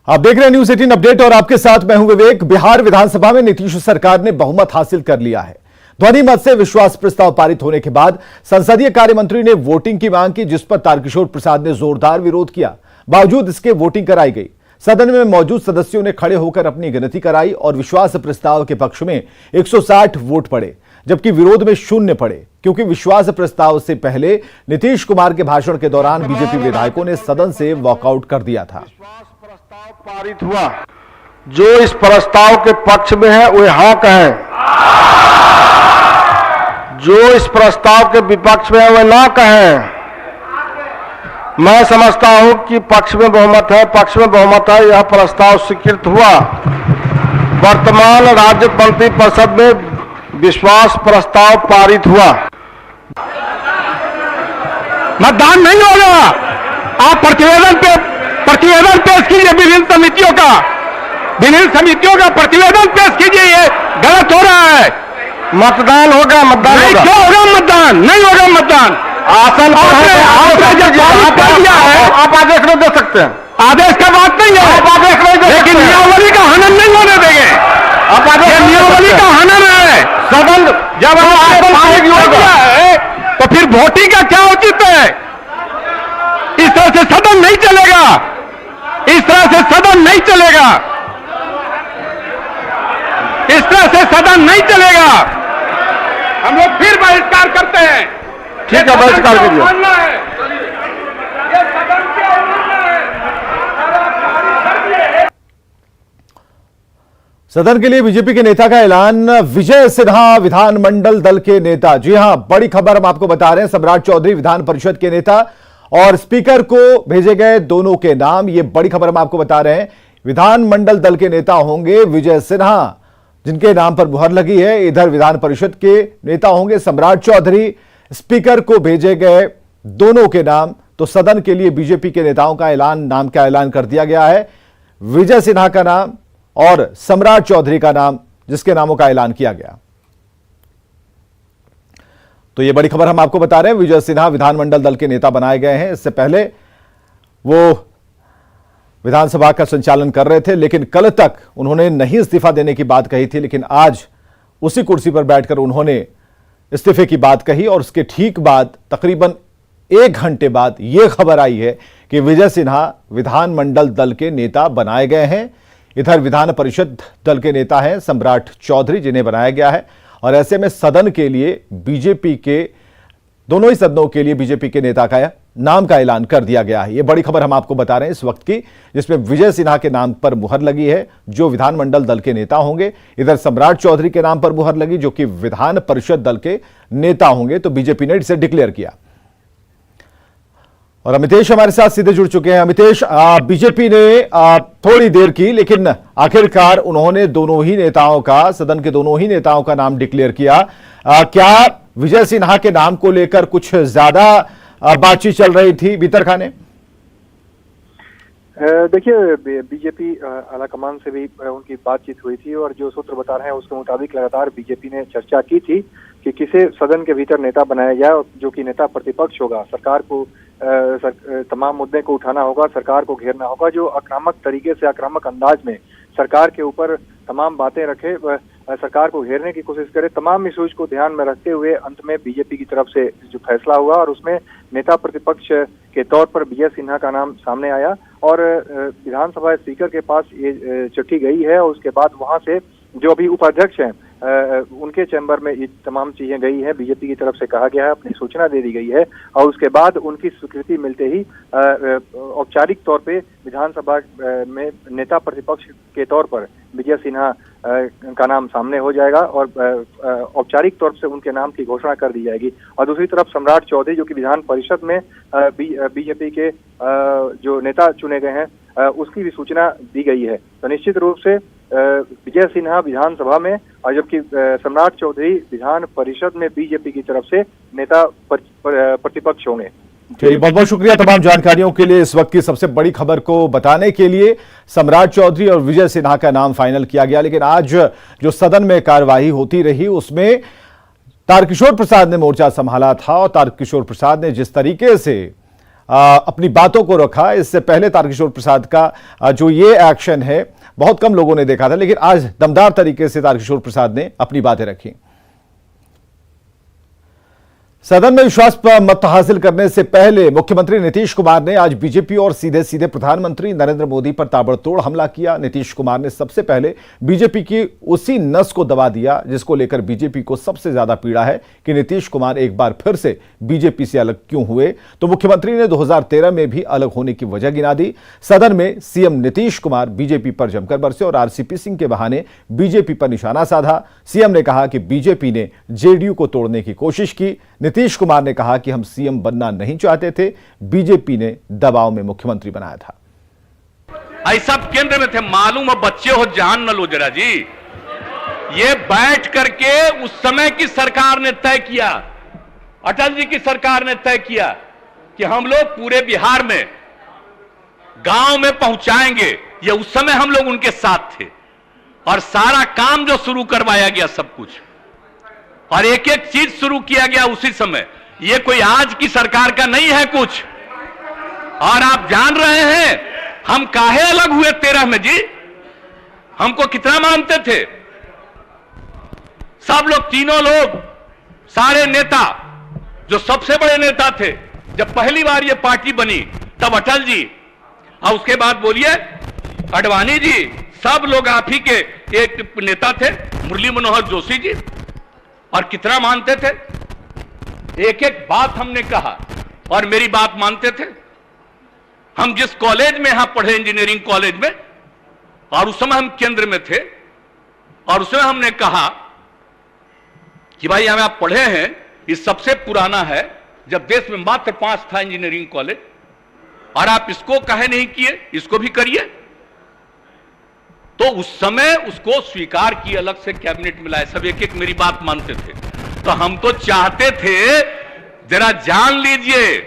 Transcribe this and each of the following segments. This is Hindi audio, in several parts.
आप देख रहे हैं न्यूज 18 अपडेट और आपके साथ मैं हूं विवेक। बिहार विधानसभा में नीतीश सरकार ने बहुमत हासिल कर लिया है। ध्वनि मत से विश्वास प्रस्ताव पारित होने के बाद संसदीय कार्य मंत्री ने वोटिंग की मांग की, जिस पर तारकिशोर प्रसाद ने जोरदार विरोध किया। बावजूद इसके वोटिंग कराई गई। सदन में मौजूद सदस्यों ने खड़े होकर अपनी गिनती कराई और विश्वास प्रस्ताव के पक्ष में 160 वोट पड़े, जबकि विरोध में 0 पड़े, क्योंकि विश्वास प्रस्ताव से पहले नीतीश कुमार के भाषण के दौरान बीजेपी विधायकों ने सदन से वॉकआउट कर दिया था। प्रस्ताव पारित हुआ। जो इस प्रस्ताव के पक्ष में है वे हाँ कहें, जो इस प्रस्ताव के विपक्ष में है वे ना कहें। मैं समझता हूं कि पक्ष में बहुमत है, पक्ष में बहुमत है। यह प्रस्ताव स्वीकृत हुआ। वर्तमान राज्य मंत्रिपरिषद में विश्वास प्रस्ताव पारित हुआ। मतदान नहीं होगा। आप प्रतिवेदन पेश कीजिए। विभिन्न समितियों का प्रतिवेदन पेश कीजिए। ये गलत हो रहा है। मतदान होगा, मतदान नहीं होगा। क्यों होगा मतदान? नहीं होगा मतदान। आसन आप आदेश नहीं दे सकते हैं। आदेश का बात नहीं है। आप आदेश नहीं दे लेकिन सकते हैं। नियमावली का हनन नहीं होने देंगे। आप आदेश नहीं दे नियमावली सकते का हैं। हनन है। सदन जब आसन पारित होगा है तो फिर वोटिंग का क्या उचित है? इस तरह से सदन नहीं चलेगा। इस तरह से सदन नहीं चलेगा। इस तरह से सदन नहीं चलेगा। हम लोग फिर बहिष्कार करते हैं। ठीक है, बहिष्कार कीजिए। सदन के लिए बीजेपी के नेता का ऐलान। विजय सिन्हा विधानमंडल दल के नेता, जी हां, बड़ी खबर हम आपको बता रहे हैं। सम्राट चौधरी विधान परिषद के नेता और स्पीकर को भेजे गए दोनों के नाम, ये बड़ी खबर हम आपको बता रहे हैं। विधानमंडल दल के नेता होंगे विजय सिन्हा, जिनके नाम पर मुहर लगी है। इधर विधान परिषद के नेता होंगे सम्राट चौधरी। स्पीकर को भेजे गए दोनों के नाम। तो सदन के लिए बीजेपी के नेताओं का नाम का ऐलान कर दिया गया है। विजय सिन्हा का नाम और सम्राट चौधरी का नाम, जिसके नामों का ऐलान किया गया। तो यह बड़ी खबर हम आपको बता रहे हैं। विजय सिन्हा विधानमंडल दल के नेता बनाए गए हैं। इससे पहले वो विधानसभा का संचालन कर रहे थे, लेकिन कल तक उन्होंने नहीं इस्तीफा देने की बात कही थी, लेकिन आज उसी कुर्सी पर बैठकर उन्होंने इस्तीफे की बात कही। और उसके ठीक बाद तकरीबन 1 घंटे बाद यह खबर आई है कि विजय सिन्हा विधानमंडल दल के नेता बनाए गए हैं। इधर विधान परिषद दल के नेता हैं सम्राट चौधरी, जिन्हें बनाया गया है। और ऐसे में सदन के लिए बीजेपी के दोनों ही सदनों के लिए बीजेपी के नेता का नाम का ऐलान कर दिया गया है। यह बड़ी खबर हम आपको बता रहे हैं इस वक्त की, जिसमें विजय सिन्हा के नाम पर मुहर लगी है, जो विधानमंडल दल के नेता होंगे। इधर सम्राट चौधरी के नाम पर मुहर लगी, जो कि विधान परिषद दल के नेता होंगे। तो बीजेपी ने इसे डिक्लेयर किया। और अमितेश हमारे साथ सीधे जुड़ चुके हैं। अमितेश, बीजेपी ने थोड़ी देर की, लेकिन आखिरकार उन्होंने दोनों ही नेताओं का, सदन के दोनों ही नेताओं का नाम डिक्लेयर किया। क्या विजय सिन्हा के नाम को लेकर कुछ ज्यादा बातचीत चल रही थी भीतर खाने? देखिए, बीजेपी आलाकमान से भी उनकी बातचीत हुई थी और जो सूत्र बता रहे हैं उसके मुताबिक लगातार बीजेपी ने चर्चा की थी कि किसे सदन के भीतर नेता बनाया जाए, जो कि नेता प्रतिपक्ष होगा। सरकार को तमाम मुद्दे को उठाना होगा, सरकार को घेरना होगा, जो आक्रामक तरीके से, आक्रामक अंदाज में सरकार के ऊपर तमाम बातें रखे, सरकार को घेरने की कोशिश करे। तमाम इश्यूज को ध्यान में रखते हुए अंत में बीजेपी की तरफ से जो फैसला हुआ और उसमें नेता प्रतिपक्ष के तौर पर विजय सिन्हा का नाम सामने आया। और विधानसभा स्पीकर के पास ये चिट्ठी गई है और उसके बाद वहां से जो अभी उपाध्यक्ष हैं उनके चैम्बर में ये तमाम चीजें गई हैं। बीजेपी की तरफ से कहा गया है, अपनी सूचना दे दी गई है और उसके बाद उनकी स्वीकृति मिलते ही औपचारिक तौर पे विधानसभा में नेता प्रतिपक्ष के तौर पर विजय सिन्हा का नाम सामने हो जाएगा और औपचारिक तौर से उनके नाम की घोषणा कर दी जाएगी। और दूसरी तरफ सम्राट चौधरी, जो कि विधान परिषद में बीजेपी के जो नेता चुने गए हैं, उसकी भी सूचना दी गई है। तो निश्चित रूप से विजय सिन्हा विधानसभा में और जबकि सम्राट चौधरी विधान परिषद में बीजेपी की तरफ से नेता प्रतिपक्ष होंगे। बहुत बहुत शुक्रिया तमाम जानकारियों के लिए। इस वक्त की सबसे बड़ी खबर को बताने के लिए सम्राट चौधरी और विजय सिन्हा का नाम फाइनल किया गया। लेकिन आज जो सदन में कार्यवाही होती रही उसमें तारकिशोर प्रसाद ने मोर्चा संभाला था और तारकिशोर प्रसाद ने जिस तरीके से अपनी बातों को रखा। इससे पहले तारकिशोर प्रसाद का जो ये एक्शन है बहुत कम लोगों ने देखा था, लेकिन आज दमदार तरीके से तारकिशोर प्रसाद ने अपनी बातें रखी। सदन में विश्वास मत हासिल करने से पहले मुख्यमंत्री नीतीश कुमार ने आज बीजेपी और सीधे सीधे प्रधानमंत्री नरेंद्र मोदी पर ताबड़तोड़ हमला किया। नीतीश कुमार ने सबसे पहले बीजेपी की उसी नस को दबा दिया जिसको लेकर बीजेपी को सबसे ज्यादा पीड़ा है कि नीतीश कुमार एक बार फिर से बीजेपी से अलग क्यों हुए। तो मुख्यमंत्री ने 2013 में भी अलग होने की वजह गिना दी। सदन में सीएम नीतीश कुमार बीजेपी पर जमकर बरसे और आरसीपी सिंह के बहाने बीजेपी पर निशाना साधा। सीएम ने कहा कि बीजेपी ने जेडीयू को तोड़ने की कोशिश की। नीतीश कुमार ने कहा कि हम सीएम बनना नहीं चाहते थे, बीजेपी ने दबाव में मुख्यमंत्री बनाया था। ऐसा केंद्र में थे, मालूम है बच्चे हो जान न लो जरा जी। ये बैठ करके उस समय की सरकार ने तय किया, अटल जी की सरकार ने तय किया कि हम लोग पूरे बिहार में गांव में पहुंचाएंगे। ये उस समय हम लोग उनके साथ थे और सारा काम जो शुरू करवाया गया सब कुछ और एक एक चीज शुरू किया गया उसी समय। ये कोई आज की सरकार का नहीं है कुछ। और आप जान रहे हैं हम काहे अलग हुए 13 में जी? हमको कितना मानते थे सब लोग, तीनों लोग, सारे नेता जो सबसे बड़े नेता थे। जब पहली बार ये पार्टी बनी तब अटल जी और उसके बाद बोलिए अडवाणी जी, सब लोग आप ही के एक नेता थे, मुरली मनोहर जोशी जी, और कितना मानते थे। एक एक बात हमने कहा और मेरी बात मानते थे। हम जिस कॉलेज में यहां पढ़े, इंजीनियरिंग कॉलेज में, और उस समय हम केंद्र में थे और उसमें हमने कहा कि भाई हमें आप पढ़े हैं, ये सबसे पुराना है, जब देश में मात्र 5 था इंजीनियरिंग कॉलेज, और आप इसको काहे नहीं किए, इसको भी करिए। तो उस समय उसको स्वीकार किए, अलग से कैबिनेट मिला, सब एक एक मेरी बात मानते थे। तो हम तो चाहते थे जरा जान लीजिए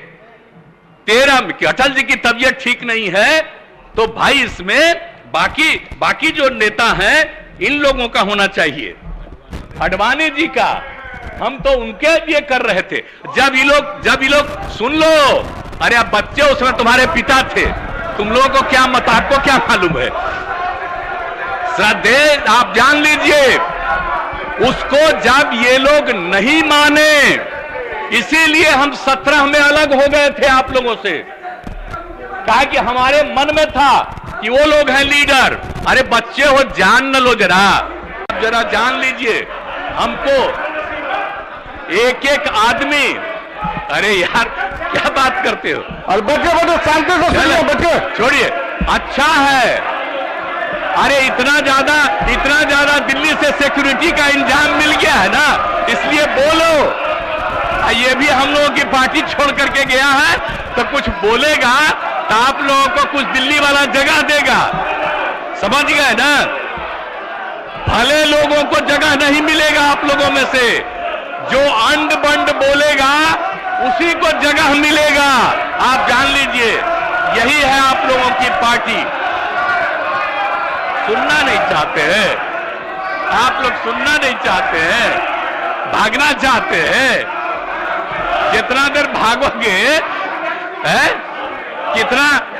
13 में कि अटल जी की तबीयत ठीक नहीं है तो भाई इसमें बाकी जो नेता हैं इन लोगों का होना चाहिए। अडवाणी जी का हम तो उनके लिए कर रहे थे। जब ये लोग सुन लो, अरे आप बच्चे उसमें तुम्हारे पिता थे, तुम लोगों को क्या मत, आपको क्या मालूम है। श्रद्धे आप जान लीजिए उसको जब ये लोग नहीं माने, इसीलिए हम 17 में अलग हो गए थे आप लोगों से। कहा कि हमारे मन में था कि वो लोग हैं लीडर। अरे बच्चे हो, जान न लो जरा जान लीजिए। हमको एक एक आदमी, अरे यार क्या बात करते हो। और बच्चे शांति से सुनिए, बच्चे छोड़िए, अच्छा है। अरे इतना ज्यादा दिल्ली से सिक्योरिटी का इंतजाम मिल गया है ना, इसलिए बोलो। ये भी हम लोगों की पार्टी छोड़ करके गया है तो कुछ बोलेगा तो आप लोगों को कुछ दिल्ली वाला जगह देगा, समझ गए ना। भले लोगों को जगह नहीं मिलेगा आप लोगों में से, जो अंड बंड बोलेगा उसी को जगह मिलेगा, आप जान लीजिए। यही है आप लोगों की पार्टी। सुनना नहीं चाहते हैं आप लोग, सुनना नहीं चाहते हैं, भागना चाहते हैं। जितना देर भागोगे है,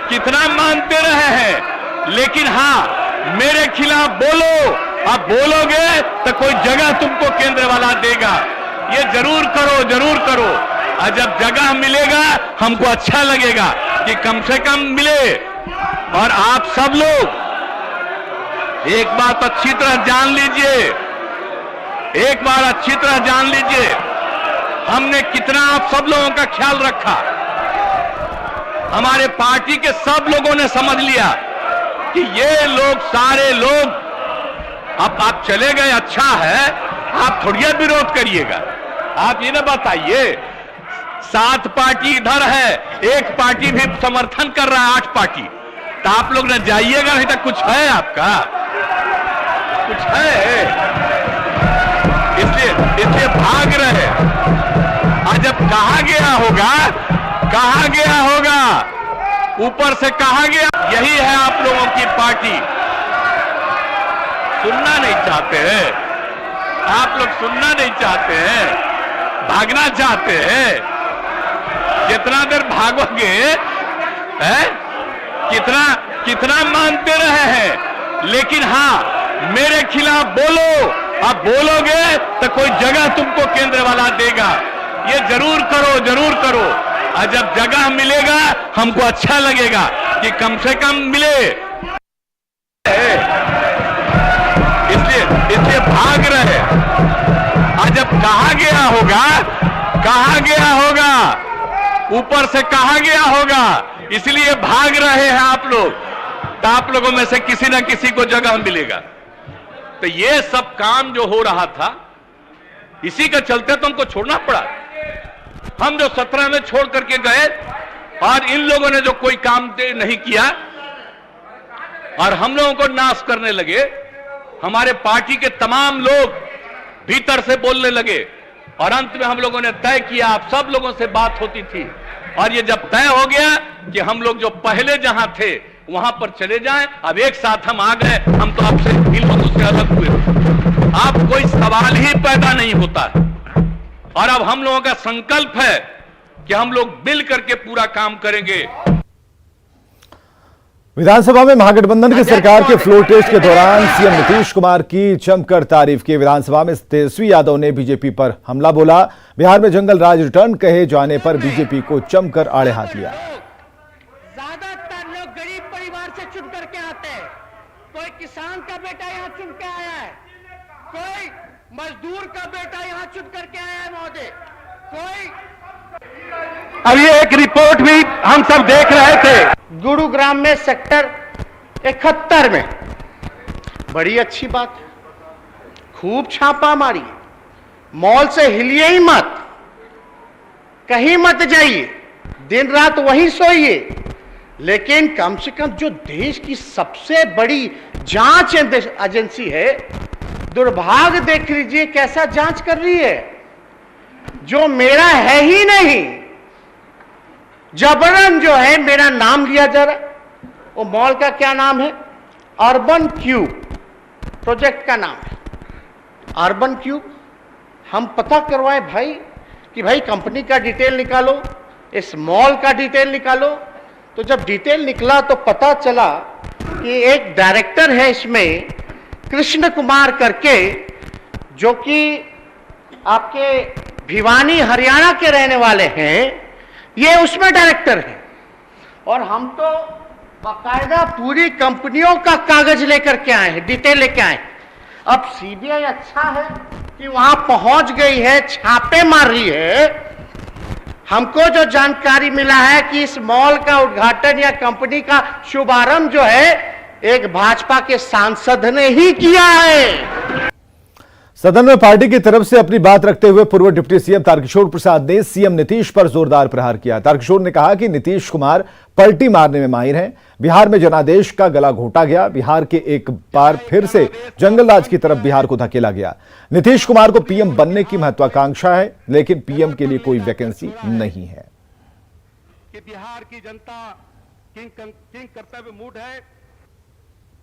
कितना मानते रहे हैं, लेकिन हाँ मेरे खिलाफ बोलो। आप बोलोगे तो कोई जगह तुमको केंद्र वाला देगा। ये जरूर करो। और जब जगह मिलेगा हमको अच्छा लगेगा कि कम से कम मिले। और आप सब लोग एक बात अच्छी तरह जान लीजिए, हमने कितना आप सब लोगों का ख्याल रखा। हमारे पार्टी के सब लोगों ने समझ लिया कि ये लोग, सारे लोग, अब आप चले गए, अच्छा है, आप थोड़ी विरोध करिएगा। आप ये ना बताइए 7 पार्टी इधर है, एक पार्टी भी समर्थन कर रहा है, 8 पार्टी, तो आप लोग न जाइएगा, नहीं तो कुछ है आपका, कुछ है, इसलिए भाग रहे। और जब कहा गया होगा ऊपर से कहा गया, यही है आप लोगों की पार्टी। सुनना नहीं चाहते हैं आप लोग, सुनना नहीं चाहते हैं, भागना चाहते हैं। कितना देर भागोगे, है? कितना मानते रहे हैं, लेकिन हाँ मेरे खिलाफ बोलो, अब बोलोगे तो कोई जगह तुमको केंद्र वाला देगा। ये जरूर करो, और जब जगह मिलेगा हमको अच्छा लगेगा कि कम से कम मिले, इसलिए भाग रहे। और जब कहा गया होगा ऊपर से कहा गया होगा, इसलिए भाग रहे हैं आप लोग, तो आप लोगों में से किसी ना किसी को जगह मिलेगा। तो ये सब काम जो हो रहा था, इसी के चलते तो हमको छोड़ना पड़ा। हम जो 17 में छोड़ करके गए और इन लोगों ने जो कोई काम नहीं किया और हम लोगों को नाश करने लगे, हमारे पार्टी के तमाम लोग भीतर से बोलने लगे और अंत में हम लोगों ने तय किया, आप सब लोगों से बात होती थी और ये जब तय हो गया कि हम लोग जो पहले जहां थे वहां पर चले जाएं, अब एक साथ हम आ गए, हम तो आपसे इन लोगों से अलग हुए, आप कोई सवाल ही पैदा नहीं होता है। और अब हम लोगों का संकल्प है कि हम लोग मिल करके पूरा काम करेंगे। विधानसभा में महागठबंधन की सरकार के फ्लोर टेस्ट के दौरान सीएम नीतीश कुमार की जमकर तारीफ की। विधानसभा में तेजस्वी यादव ने बीजेपी पर हमला बोला। बिहार में जंगल राज रिटर्न कहे जाने पर बीजेपी को जमकर आड़े हाथ लिया। ज्यादातर लोग गरीब परिवार से चुन करके आते हैं, कोई किसान का बेटा यहाँ चुन के आया है, कोई मजदूर का बेटा यहाँ चुन करके आया है महोदय, कोई। अब ये एक रिपोर्ट भी हम सब देख रहे थे, गुरुग्राम में सेक्टर 71 में, बड़ी अच्छी बात है, खूब छापा मारी, मॉल से हिलिए ही मत, कहीं मत जाइए, दिन रात वहीं सोइए, लेकिन कम से कम जो देश की सबसे बड़ी जांच एजेंसी है, दुर्भाग्य देख लीजिए कैसा जांच कर रही है, जो मेरा है ही नहीं, जबरन जो है मेरा नाम लिया जा रहा। वो मॉल का क्या नाम है? अर्बन क्यूब प्रोजेक्ट का नाम है, अर्बन क्यूब। हम पता करवाए भाई कि भाई कंपनी का डिटेल निकालो, इस मॉल का डिटेल निकालो। तो जब डिटेल निकला तो पता चला कि एक डायरेक्टर है इसमें, कृष्ण कुमार करके, जो कि आपके भिवानी हरियाणा के रहने वाले हैं, ये उसमें डायरेक्टर है। और हम तो बाकायदा पूरी कंपनियों का कागज लेकर के आए हैं, डिटेल लेके आए। अब सीबीआई अच्छा है कि वहां पहुंच गई है, छापे मार रही है। हमको जो जानकारी मिला है कि इस मॉल का उद्घाटन या कंपनी का शुभारंभ जो है एक भाजपा के सांसद ने ही किया है। सदन में पार्टी की तरफ से अपनी बात रखते हुए पूर्व डिप्टी सीएम तारकिशोर प्रसाद ने सीएम नीतीश पर जोरदार प्रहार किया। तारकिशोर ने कहा कि नीतीश कुमार पलटी मारने में माहिर हैं, बिहार में जनादेश का गला घोटा गया, बिहार के एक बार फिर से जंगल राज की तरफ बिहार को धकेला गया। नीतीश कुमार को पीएम बनने की महत्वाकांक्षा है, लेकिन पीएम के लिए कोई वैकेंसी नहीं है। कि बिहार की जनता किंग कर्तव्य मूड है।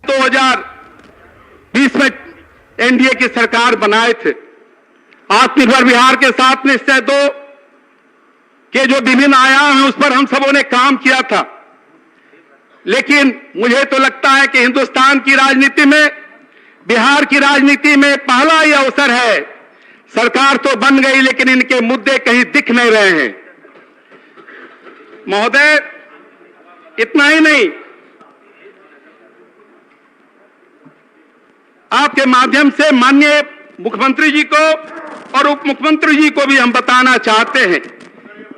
2020 में एनडीए की सरकार बनाए थे, आत्मनिर्भर बिहार के साथ निश्चय 2 के जो विभिन्न आयाम हैं उस पर हम सबों ने काम किया था। लेकिन मुझे तो लगता है कि हिंदुस्तान की राजनीति में, बिहार की राजनीति में पहला यह अवसर है। सरकार तो बन गई लेकिन इनके मुद्दे कहीं दिख नहीं रहे हैं। महोदय, इतना ही नहीं, आपके माध्यम से माननीय मुख्यमंत्री जी को और उप मुख्यमंत्री जी को भी हम बताना चाहते हैं,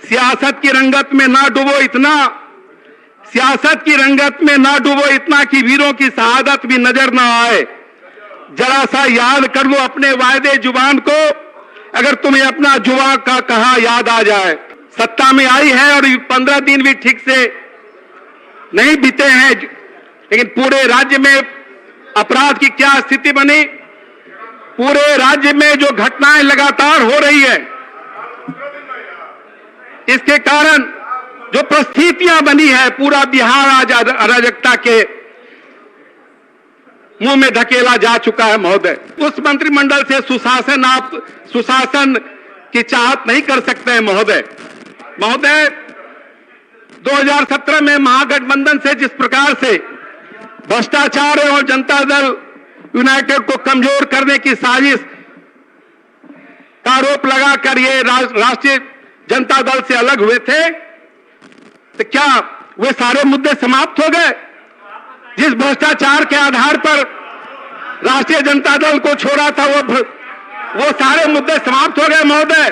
सियासत की रंगत में ना डूबो इतना, सियासत की रंगत में ना डूबो इतना कि वीरों की शहादत भी नजर ना आए। जरा सा याद कर लो अपने वायदे जुबान को, अगर तुम्हें अपना जुबान का कहा याद आ जाए। सत्ता में आई है और 15 दिन भी ठीक से नहीं बीते हैं, लेकिन पूरे राज्य में अपराध की क्या स्थिति बनी, पूरे राज्य में जो घटनाएं लगातार हो रही है, इसके कारण जो परिस्थितियां बनी है, पूरा बिहार आज अराजकता के मुंह में धकेला जा चुका है। महोदय, उस मंत्रिमंडल से सुशासन, आप सुशासन की चाहत नहीं कर सकते हैं। महोदय, 2017 में महागठबंधन से जिस प्रकार से भ्रष्टाचार और जनता दल यूनाइटेड को कमजोर करने की साजिश का आरोप लगाकर ये राष्ट्रीय जनता दल से अलग हुए थे, तो क्या वे सारे मुद्दे समाप्त हो गए? जिस भ्रष्टाचार के आधार पर राष्ट्रीय जनता दल को छोड़ा था वो सारे मुद्दे समाप्त हो गए महोदय?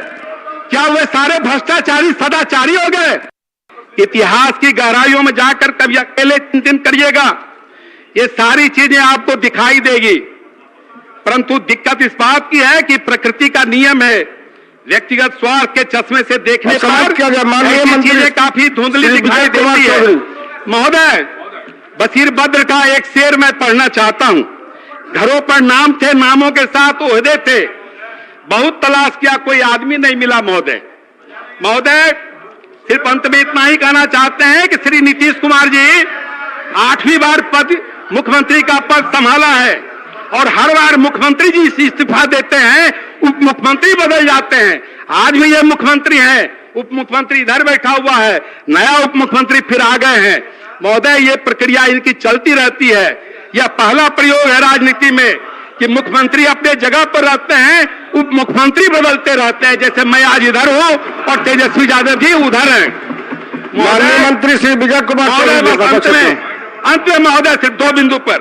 क्या वे सारे भ्रष्टाचारी सदाचारी हो गए? इतिहास की गहराइयों में जाकर कभी अकेले चिंतन करिएगा, ये सारी चीजें आपको दिखाई देगी। परंतु दिक्कत इस बात की है कि प्रकृति का नियम है, व्यक्तिगत स्वार्थ के चश्मे से देखने पर चीजें काफी धुंधली दिखाई देती है। महोदय, बशीर बद्र का एक शेर मैं पढ़ना चाहता हूं। घरों पर नाम थे, नामों के साथ ओहदे थे, बहुत तलाश किया कोई आदमी नहीं मिला महोदय। महोदय, सिर्फ अंत में इतना ही कहना चाहते हैं कि श्री नीतीश कुमार जी 8वीं बार मुख्यमंत्री का पद संभाला है और हर बार मुख्यमंत्री जी इस्तीफा देते हैं, उप मुख्यमंत्री बदल जाते हैं। आज भी ये मुख्यमंत्री हैं, उप मुख्यमंत्री इधर बैठा हुआ है, नया उप मुख्यमंत्री फिर आ गए हैं। महोदय, ये प्रक्रिया इनकी चलती रहती है। यह पहला प्रयोग है राजनीति में कि मुख्यमंत्री अपने जगह पर रहते हैं, उप मुख्यमंत्री बदलते रहते हैं। जैसे मैं आज इधर हूं और तेजस्वी यादव जी उधर हैं। माननीय मंत्री श्री विजय कुमार अंत में महोदय सिर्फ 2 बिंदु पर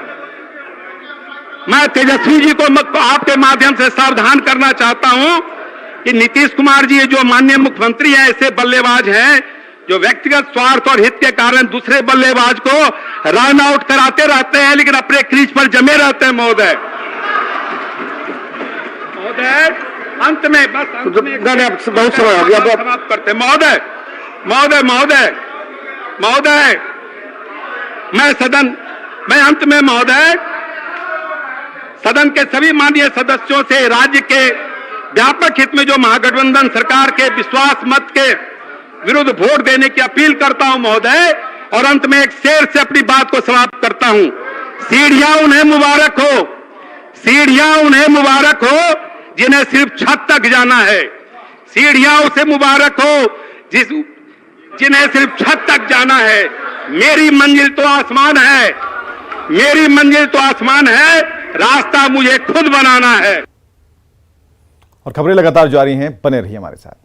मैं तेजस्वी जी को आपके माध्यम से सावधान करना चाहता हूं कि नीतीश कुमार जी जो माननीय मुख्यमंत्री हैं, ऐसे बल्लेबाज हैं जो व्यक्तिगत स्वार्थ और हित के कारण दूसरे बल्लेबाज को रन आउट कराते रहते हैं, लेकिन अपने क्रीज पर जमे रहते हैं। महोदय, अंत में बहुत समय हो गया, समाप्त करते। महोदय महोदय महोदय महोदय मैं अंत में महोदय सदन के सभी माननीय सदस्यों से राज्य के व्यापक हित में जो महागठबंधन सरकार के विश्वास मत के विरुद्ध वोट देने की अपील करता हूं महोदय। और अंत में एक शेर से अपनी बात को समाप्त करता हूं। सीढ़ियां उन्हें मुबारक हो, सीढ़ियां उन्हें मुबारक हो जिन्हें सिर्फ छत तक जाना है। सीढ़ियां उसे मुबारक हो जिन्हें सिर्फ छत तक जाना है। मेरी मंजिल तो आसमान है, मेरी मंजिल तो आसमान है, रास्ता मुझे खुद बनाना है। और खबरें लगातार जारी हैं, बने रहिए हमारे साथ।